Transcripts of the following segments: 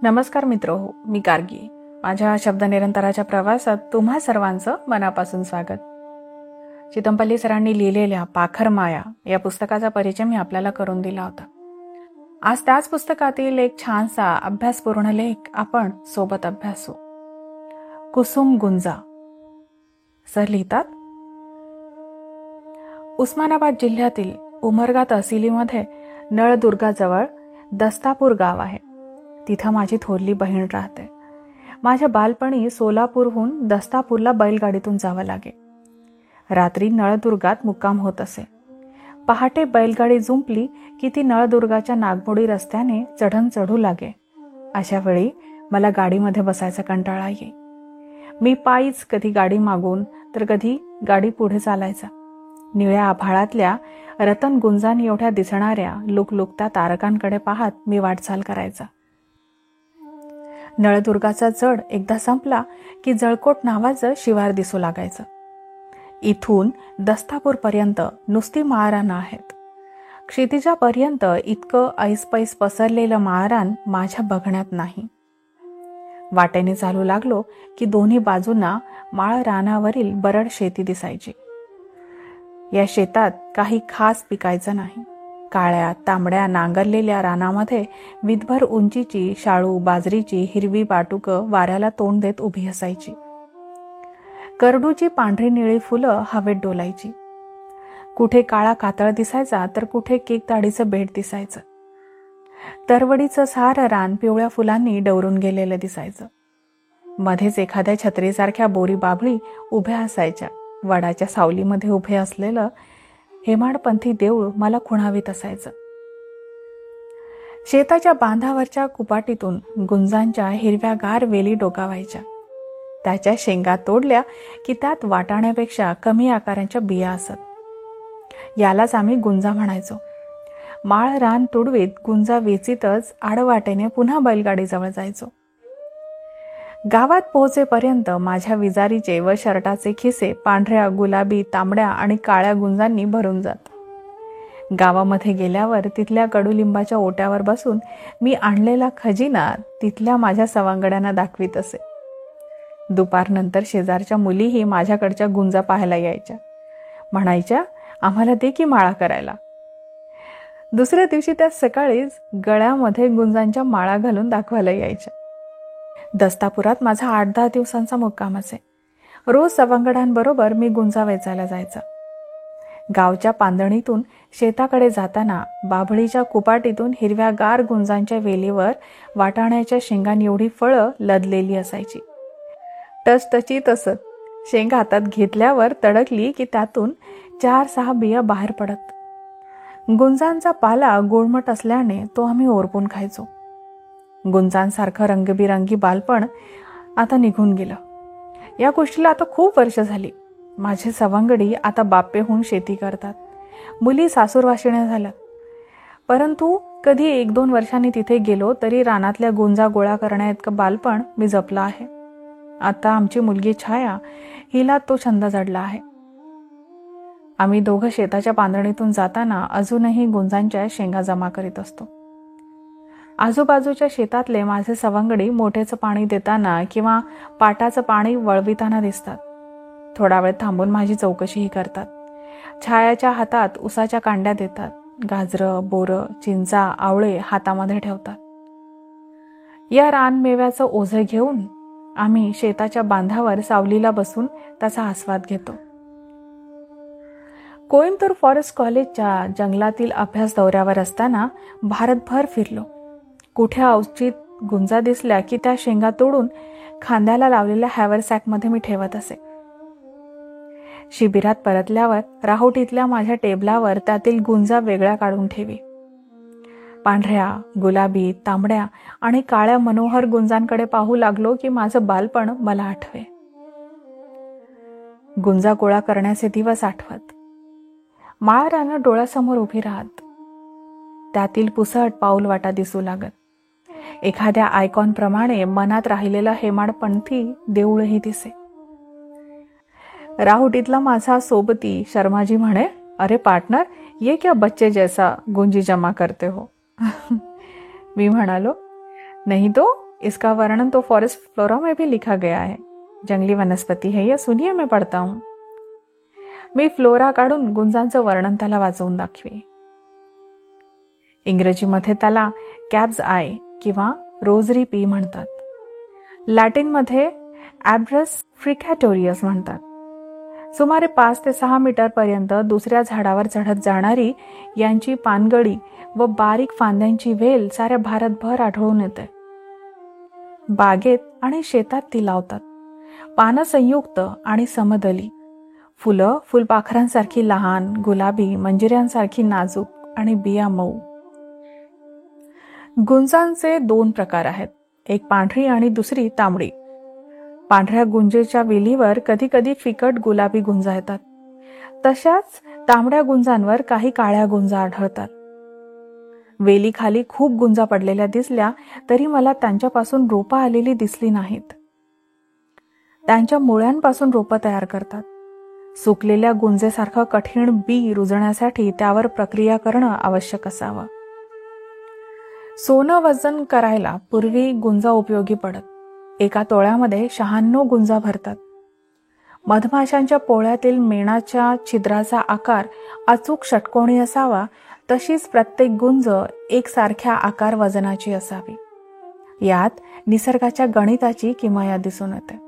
नमस्कार मित्रहो, मी गार्गी. माझ्या शब्द निरंतराच्या प्रवासात तुम्हा सर्वांचं मनापासून स्वागत. चितमपल्ली सरांनी लिहिलेल्या पाखर माया या पुस्तकाचा परिचय मी आपल्याला करून दिला होता. आज त्याच पुस्तकातील एक छानसा अभ्यासपूर्ण लेख आपण सोबत अभ्यासू. कुसुम गुंजा सर लिहितात, उस्मानाबाद जिल्ह्यातील उमरगा तहसीलीमध्ये नळदुर्गाजवळ दस्तापूर गाव आहे. तिथं माझी थोरली बहीण राहते. माझ्या बालपणी सोलापूरहून दस्तापूरला बैलगाडीतून जावं लागे. रात्री नळदुर्गात मुक्काम होत असे. पहाटे बैलगाडी जुंपली की ती नळदुर्गाच्या नागमोडी रस्त्याने चढण चढू लागे. अशा वेळी मला गाडीमध्ये बसायचा कंटाळा येई. मी पायीच कधी गाडी मागून तर कधी गाडी पुढे चालायचा. निळ्या आभाळातल्या रतन गुंजान एवढ्या दिसणाऱ्या लुकलुकत्या तारकांकडे पाहत मी वाटचाल करायचा. नळदुर्गाचा चढ एकदा संपला की जळकोट नावाचं शिवार दिसू लागायचं. इथून दस्तापूरपर्यंत नुसती माळरानं आहेत. क्षितिजापर्यंत इतकं ऐसपैस पसरलेलं माळरान माझ्या बघण्यात नाही. वाटेने चालू लागलो की दोन्ही बाजूंना माळरानावरील बरड शेती दिसायची. या शेतात काही खास पिकायचं नाही. काळ्या तांबड्या नांगरलेल्या रानामध्ये विदभर उंचीची शाळू बाजरीची हिरवी बाटुकं वाऱ्याला तोंड देत उभी असायची. करडूची पांढरी निळी फुलं हवेत डोलायची. कुठे काळा कातळ दिसायचा तर कुठे केकताडीचं बेट दिसायचं. तरवडीचं सारं रान पिवळ्या फुलांनी डवरून गेलेलं दिसायचं. मध्येच एखाद्या छत्रीसारख्या बोरी बाभळी उभ्या असायच्या. वडाच्या सावलीमध्ये उभे असलेलं हेमाडपंथी देऊळ मला खुणावीत असायचं. शेताच्या बांधावरच्या कुपाटीतून गुंजांच्या हिरव्यागार वेली डोकावायच्या. त्याच्या शेंगा तोडल्या की त्यात वाटाण्यापेक्षा कमी आकारांच्या बिया असत. यालाच आम्ही गुंजा म्हणायचो. माळ रान तुडवीत गुंजा वेचीतच आडवाटेने पुन्हा बैलगाडीजवळ जायचो. गावात पोहोचेपर्यंत माझ्या विजारीचे व शर्टाचे खिसे पांढऱ्या गुलाबी तांबड्या आणि काळ्या गुंजांनी भरून जात. गावामध्ये गेल्यावर तिथल्या कडुलिंबाच्या ओट्यावर बसून मी आणलेला खजिना तिथल्या माझ्या सवंगड्यांना दाखवीत असे. दुपारनंतर शेजारच्या मुलीही माझ्याकडच्या गुंजा पाहायला यायच्या. म्हणायच्या, आम्हाला दे की माळा करायला. दुसऱ्या दिवशी त्या सकाळीच गळ्यामध्ये गुंजांच्या माळा घालून दाखवायला यायच्या. दस्तापुरात माझा 8-10 दिवसांचा मुक्काम असे. रोज सवंगडांबरोबर मी गुंजा वेचायला जायचा. गावच्या पांदणीतून शेताकडे जाताना बाभळीच्या कुपाटीतून हिरव्यागार गुंजांच्या वेलीवर वाटाण्याच्या शेंगांनी एवढी फळं लदलेली असायची. टचटचीत असत. शेंग हातात घेतल्यावर तडकली की त्यातून 4-6 बिया बाहेर पडत. गुंजांचा पाला गोडमट असल्याने तो आम्ही ओरपून खायचो. गुंजांसारखं रंगबिरंगी बालपण आता निघून गेलं. या गोष्टीला आता खूप वर्ष झाली. माझे सवंगडी आता बाप्पे होऊन शेती करतात. मुली सासूरवाशिण्या झाल्यात. परंतु कधी 1-2 वर्षांनी तिथे गेलो तरी रानातल्या गुंजा गोळा करण्याइतकं बालपण मी जपलं आहे. आता आमची मुलगी छाया, हिला तो छंद जडला आहे. आम्ही दोघं शेताच्या पांदणीतून जाताना अजूनही गुंजांच्या शेंगा जमा करीत असतो. आजूबाजूच्या शेतातले माझे सवंगडी मोठेचं पाणी देताना किंवा पाटाचं पाणी वळविताना दिसतात. थोडा वेळ थांबून माझी चौकशीही करतात. छायाच्या हातात उसाच्या कांड्या देतात. गाजरं, बोरं, चिंचा, आवळे हातामध्ये ठेवतात. या रानमेव्याचं ओझं घेऊन आम्ही शेताच्या बांधावर सावलीला बसून त्याचा आस्वाद घेतो. कोइंबतूर फॉरेस्ट कॉलेजच्या जंगलातील अभ्यास दौऱ्यावर असताना भारतभर फिरलो. कुठे अवचित गुंजा दिसल्या की त्या शेंगा तोडून खांद्याला लावलेल्या हॅवरसॅकमध्ये मी ठेवत असे. शिबिरात परतल्यावर राहोटीतल्या माझ्या टेबलावर त्यातील गुंजा वेगळ्या काढून ठेवी. पांढऱ्या, गुलाबी, तांबड्या आणि काळ्या मनोहर गुंजांकडे पाहू लागलो की माझं बालपण मला आठवे. गुंजा गोळा करण्याचे दिवस आठवत. माळरानं डोळ्यासमोर उभी राहत. त्यातील पुसट पाऊलवाटा दिसू लागत. एखाद्या आयकॉन प्रमाणे मनात राहिलेला हेमाडपंथी देऊळही दिसे. राहुटीतला माझा सोबती शर्माजी म्हणे, अरे पार्टनर, ये क्या बच्चे जैसा गुंजी जमा करते हो. मी म्हणालो, नहीं तो इसका वर्णन तो फॉरेस्ट फ्लोरा में भी लिखा गया है. जंगली वनस्पती है, या सुनिए मैं पढ़ता हूं. मी फ्लोरा काढून गुंजांचं वर्णन त्याला वाचवून दाखवे. इंग्रजीमध्ये त्याला कॅब्स आय किंवा रोझरी पी म्हणतात. लॅटिनमध्ये ॲब्रस फ्रिकॅटोरियस म्हणतात. सुमारे 5 ते 6 मीटर पर्यंत दुसऱ्या झाडावर चढत जाणारी यांची पानगळी व बारीक फांद्यांची वेल साऱ्या भारतभर आढळून येते. बागेत आणि शेतात ती लावतात. पानं संयुक्त आणि समदली. फुलं फुलपाखरांसारखी लहान, गुलाबी, मंजिऱ्यांसारखी नाजूक आणि बिया मऊ. गुंजांचे 2 प्रकार आहेत, एक पांढरी आणि दुसरी तांबडी. पांढऱ्या गुंजेच्या वेलीवर कधी कधी फिकट गुलाबी गुंजा येतात. तशाच तांबड्या गुंजांवर काही काळ्या गुंजा आढळतात. वेलीखाली खूप गुंजा पडलेल्या दिसल्या तरी मला त्यांच्यापासून रोपं आलेली दिसली नाहीत. त्यांच्या मुळ्यांपासून रोपं तयार करतात. सुकलेल्या गुंजेसारखं कठीण बी रुजण्यासाठी त्यावर प्रक्रिया करणं आवश्यक असावं. सोनं वजन करायला पूर्वी गुंजा उपयोगी पडत. एका तोळ्यामध्ये 96 गुंजा भरतात. मधमाशांच्या पोळ्यातील मेणाच्या छिद्राचा आकार अचूक षटकोनी असावा, तशीच प्रत्येक गुंज एकसारख्या आकार वजनाची असावी. यात निसर्गाच्या गणिताची किमया दिसून येते.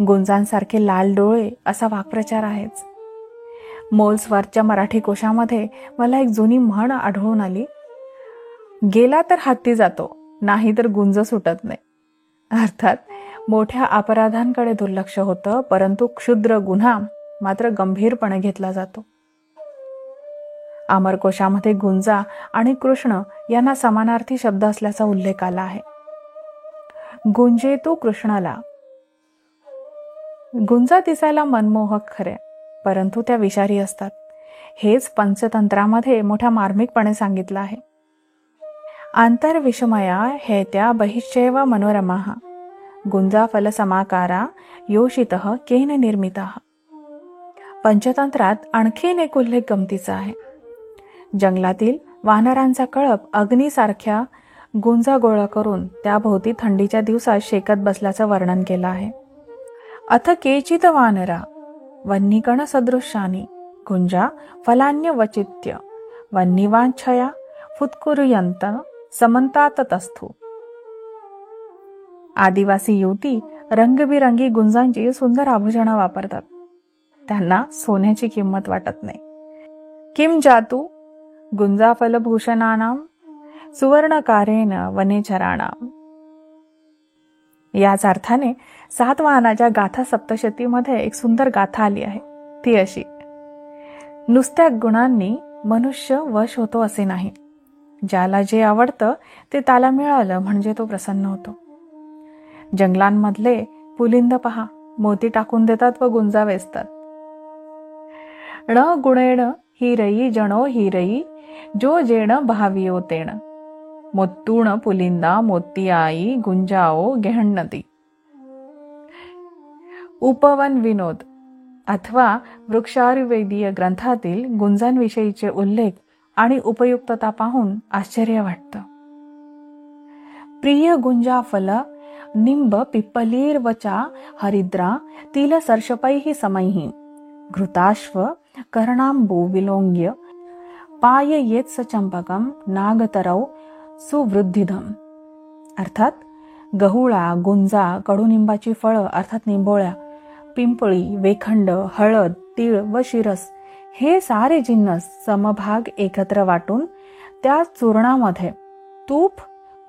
गुंजांसारखे लाल डोळे असा वाक्प्रचार आहेच. मोल्सवर्थच्या मराठी कोशामध्ये मला एक जुनी म्हण आढळून आली, गेला तर हत्ती जातो, नाही तर गुंज सुटत नाही. अर्थात मोठ्या अपराधांकडे दुर्लक्ष होतं, परंतु क्षुद्र गुन्हा मात्र गंभीरपणे घेतला जातो. अमरकोशामध्ये गुंजा आणि कृष्ण यांना समानार्थी शब्द असल्याचा उल्लेख आला आहे. गुंजे तो कृष्णाला. गुंजा दिसायला मनमोहक खरे, परंतु त्या विषारी असतात. हेच पंचतंत्रामध्ये मोठ्या मार्मिकपणे सांगितलं आहे. आंतरविषमया हेत्या बहिश्चैव मनोरमाः गुंजा फल समाकारा योषितः केन निर्मिताः. पंचतंत्रात आणखीन एक उल्लेख गमतीचा आहे. जंगलातील वानरांचा कळप अग्नीसारख्या गुंजा गोळा करून त्याभोवती थंडीच्या दिवसात शेकत बसल्याचं वर्णन केलं आहे. अथ केचित वानरा वन्नीकण सदृशानी गुंजा फलान्यवचित्य वन्नीवांछया फुत्कुर्यंत समंताततस्थू. आदिवासी युवती रंगबिरंगी गुंजांची सुंदर आभूषणं वापरतात. त्यांना सोन्याची किंमत वाटत नाही. किम जातू गुंजा फलभूषणानां सुवर्णकारेण वनेचराणाम. याच अर्थाने सातवाहनाच्या गाथा सप्तशतीमध्ये एक सुंदर गाथा आली आहे. ती अशी, नुसत्या गुणांनी मनुष्य वश होतो असे नाही. ज्याला जे आवडतं ते त्याला मिळालं म्हणजे तो प्रसन्न होतो. जंगलांमधले पुलिंद पहा, मोती टाकून देतात व गुंजा वेचतात. ण गुणेण हिरई जणो हिरई जो जेण भावियो तेण मोत्तूण पुलिंदा मोती आई गुंजाओ गेहण्णती. उपवन विनोद अथवा वृक्षायुर्वेदीय ग्रंथातील गुंजांविषयीचे उल्लेख आणि उपयुक्तता पाहून आश्चर्य वाटतं. प्रिय गुंजा फल निंब पिप्पलीर्वचा हरिद्रा तिल सर्षपैः समैः घृताश्व कर्णांबू विलोंग्य पाययेत्स चंपकम नागतरौ सुवृद्धिधम. अर्थात गहुळा, गुंजा, कडुनिंबाची फळं अर्थात निंबोळ्या, पिंपळी, वेखंड, हळद, तीळ व शिरस हे सारे जिन्नस समभाग एकत्र वाटून त्या चूर्णामध्ये तूप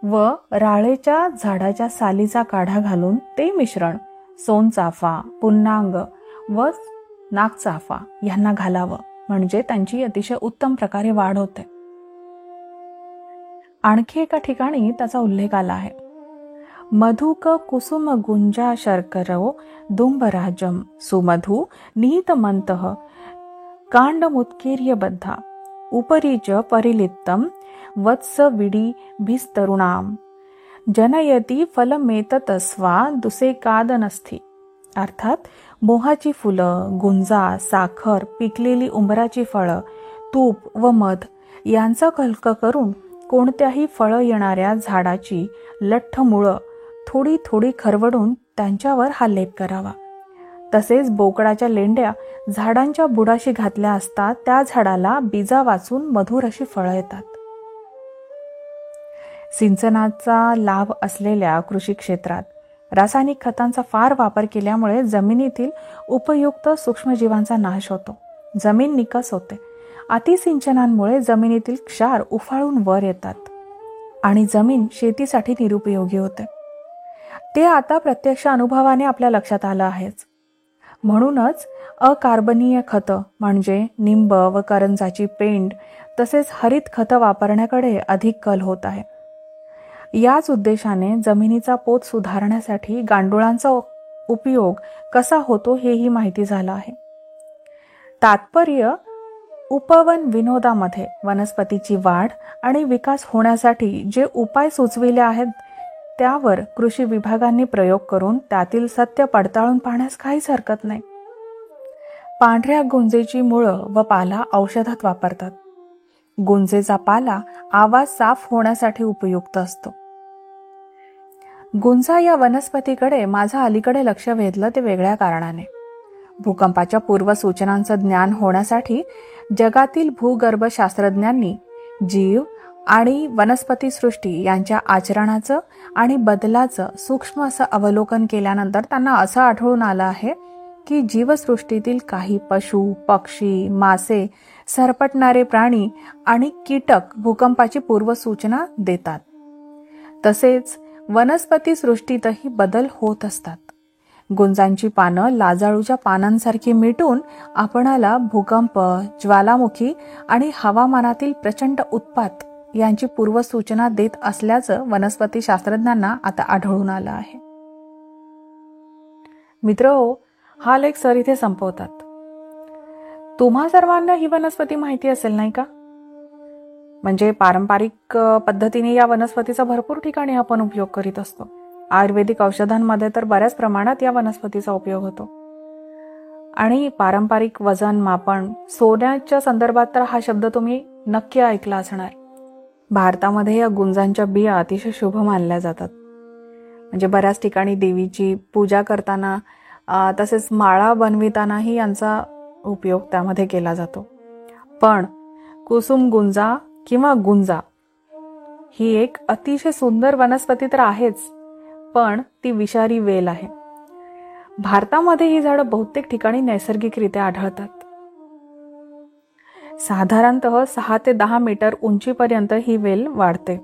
व राळेच्या झाडाच्या सालीचा काढा घालून ते मिश्रण सोनचाफा, पुन्नांग व नागचाफा यांना घालावं, म्हणजे त्यांची अतिशय उत्तम प्रकारे वाढ होते. आणखी एका ठिकाणी त्याचा उल्लेख आला आहे. मधुक कुसुम गुंजा शर्करो दुंबराजम सुमधु निहितमंतः कांडमुत्कीर्यबद्धा उपरीच परिलिप्तम वत्स विडी भिस्तरुणाम जनयती फलमेततस्वा दुसेकादनस्थी. अर्थात मोहाची फुलं, गुंजा, साखर, पिकलेली उंबराची फळं, तूप व मध यांचा कल्क करून कोणत्याही फळं येणाऱ्या झाडाची लठ्ठ मुळं थोडी थोडी खरवडून त्यांच्यावर हा लेप करावा. तसेच बोकडाच्या लेंड्या झाडांच्या बुडाशी घातल्या असता त्या झाडाला बीजा वाचून मधुर अशी फळं येतात. सिंचनाचा लाभ असलेल्या कृषी क्षेत्रात रासायनिक खतांचा फार वापर केल्यामुळे जमिनीतील उपयुक्त सूक्ष्मजीवांचा नाश होतो. जमीन निकस होते. अतिसिंचनामुळे जमिनीतील क्षार उफाळून वर येतात आणि जमीन शेतीसाठी निरुपयोगी होते. ते आता प्रत्यक्ष अनुभवाने आपल्या लक्षात आलं आहेच. म्हणूनच अकार्बनीय खतं म्हणजे निंब व करंजाची पेंड तसेच हरित खतं वापरण्याकडे अधिक कल होत आहे. याच उद्देशाने जमिनीचा पोत सुधारण्यासाठी गांडुळांचा उपयोग कसा होतो हेही माहिती झालं आहे. तात्पर्य उपवन विनोदामध्ये वनस्पतीची वाढ आणि विकास होण्यासाठी जे उपाय सुचविले आहेत त्यावर कृषी विभागांनी प्रयोग करून त्यातील सत्य पडताळून पाहण्यास काहीच हरकत नाही. पांढऱ्या गुंजेची मुळं व पाला औषधात वापरतात. गुंजेचा पाला आवाज साफ होण्यासाठी उपयुक्त असतो. गुंजा या वनस्पतीकडे माझं अलीकडे लक्ष वेधलं ते वेगळ्या कारणाने. भूकंपाच्या पूर्वसूचनांचं ज्ञान होण्यासाठी जगातील भूगर्भशास्त्रज्ञांनी जीव आणि वनस्पती सृष्टी यांच्या आचरणाचं आणि बदलाचं सूक्ष्म असं अवलोकन केल्यानंतर त्यांना असं आढळून आलं आहे की जीवसृष्टीतील काही पशु, पक्षी, मासे, सरपटणारे प्राणी आणि कीटक भूकंपाची पूर्वसूचना देतात. तसेच वनस्पती सृष्टीतही बदल होत असतात. गुंजांची पानं लाजाळूच्या पानांसारखी मिटून आपणाला भूकंप, ज्वालामुखी आणि हवामानातील प्रचंड उत्पात यांची पूर्वसूचना देत असल्याचं वनस्पती शास्त्रज्ञांना आता आढळून आलं आहे. मित्रहो, हा लेख सर इथे संपवतात. तुम्हा सर्वांना ही वनस्पती माहिती असेल नाही का? म्हणजे पारंपरिक पद्धतीने या वनस्पतीचा भरपूर ठिकाणी आपण उपयोग करीत असतो. आयुर्वेदिक औषधांमध्ये तर बऱ्याच प्रमाणात या वनस्पतीचा उपयोग होतो. आणि पारंपरिक वजन मापन, सोन्याच्या संदर्भात तर हा शब्द तुम्ही नक्की ऐकला असणार. भारतामध्ये या गुंजांच्या बिया अतिशय शुभ मानल्या जातात. म्हणजे बऱ्याच ठिकाणी देवीची पूजा करताना तसेच माळा बनवितानाही यांचा उपयोग त्यामध्ये केला जातो. पण कुसुम गुंजा किंवा गुंजा ही एक अतिशय सुंदर वनस्पती तर आहेच, पण ती विषारी वेल आहे. भारतामध्ये ही झाडं बहुतेक ठिकाणी नैसर्गिकरित्या आढळतात. साधारणतः 6 ते 10 मीटर उंचीपर्यंत ही वेल वाढते.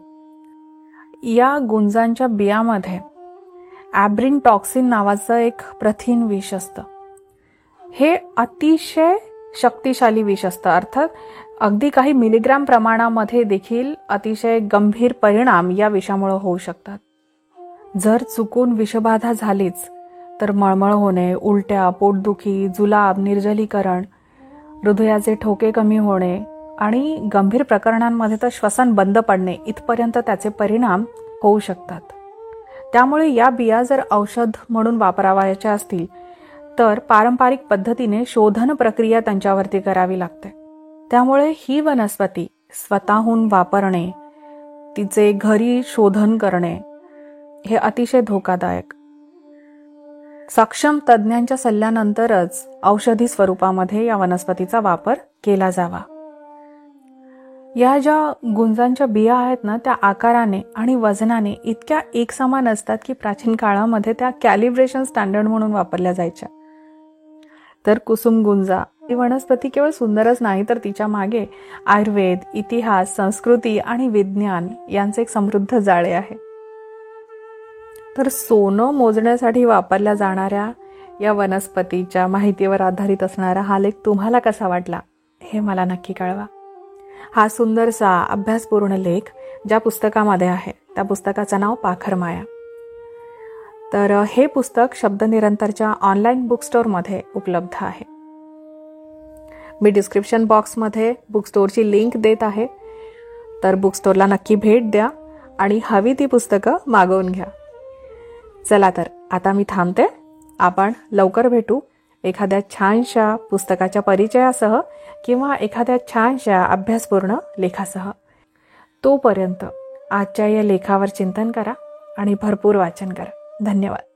या गुंजांच्या बियामध्ये ॲब्रिनटॉक्सिन नावाचं एक प्रथिन विष असतं. हे अतिशय शक्तिशाली विष असतं. अर्थात अगदी काही मिलीग्राम प्रमाणामध्ये देखील अतिशय गंभीर परिणाम या विषामुळे होऊ शकतात. जर चुकून विषबाधा झालीच तर मळमळ होणे, उलट्या, पोटदुखी, जुलाब, निर्जलीकरण, हृदयाचे ठोके कमी होणे आणि गंभीर प्रकरणांमध्ये तर श्वसन बंद पडणे इथपर्यंत त्याचे परिणाम होऊ शकतात. त्यामुळे या बिया जर औषध म्हणून वापरावयाच्या असतील तर पारंपरिक पद्धतीने शोधन प्रक्रिया त्यांच्यावरती करावी लागते. त्यामुळे ही वनस्पती स्वतःहून वापरणे, तिचे घरी शोधन करणे हे अतिशय धोकादायक. सक्षम तज्ज्ञांच्या सल्ल्यानंतरच औषधी स्वरूपामध्ये या वनस्पतीचा वापर केला जावा. या ज्या गुंजांच्या बिया आहेत ना, त्या आकाराने आणि वजनाने इतक्या एकसमान असतात की प्राचीन काळामध्ये त्या कॅलिब्रेशन स्टँडर्ड म्हणून वापरल्या जायच्या. तर कुसुम गुंजा ही वनस्पती केवळ सुंदरच नाही तर तिच्या मागे आयुर्वेद, इतिहास, संस्कृती आणि विज्ञान यांचे एक समृद्ध जाळे आहे. तर सोनं मोजण्यासाठी वापरल्या जाणाऱ्या या वनस्पतीच्या माहितीवर आधारित असणारा हा लेख तुम्हाला कसा वाटला हे मला नक्की कळवा. हा सुंदरसा अभ्यासपूर्ण लेख ज्या पुस्तकामध्ये आहे त्या पुस्तकाचं नाव पाखरमाया. तर हे पुस्तक शब्दनिरंतरच्या ऑनलाईन बुक स्टोअरमध्ये उपलब्ध आहे. मी डिस्क्रिप्शन बॉक्समध्ये बुक स्टोअरची लिंक देत आहे. तर बुक स्टोअरला नक्की भेट द्या आणि हवी ती पुस्तकं मागवून घ्या. चला तर आता मी थांबते. आपण लवकर भेटू एखाद्या छानशा पुस्तकाच्या परिचयासह किंवा एखाद्या छानशा अभ्यासपूर्ण लेखासह. तोपर्यंत आजच्या या लेखावर चिंतन करा आणि भरपूर वाचन करा. धन्यवाद.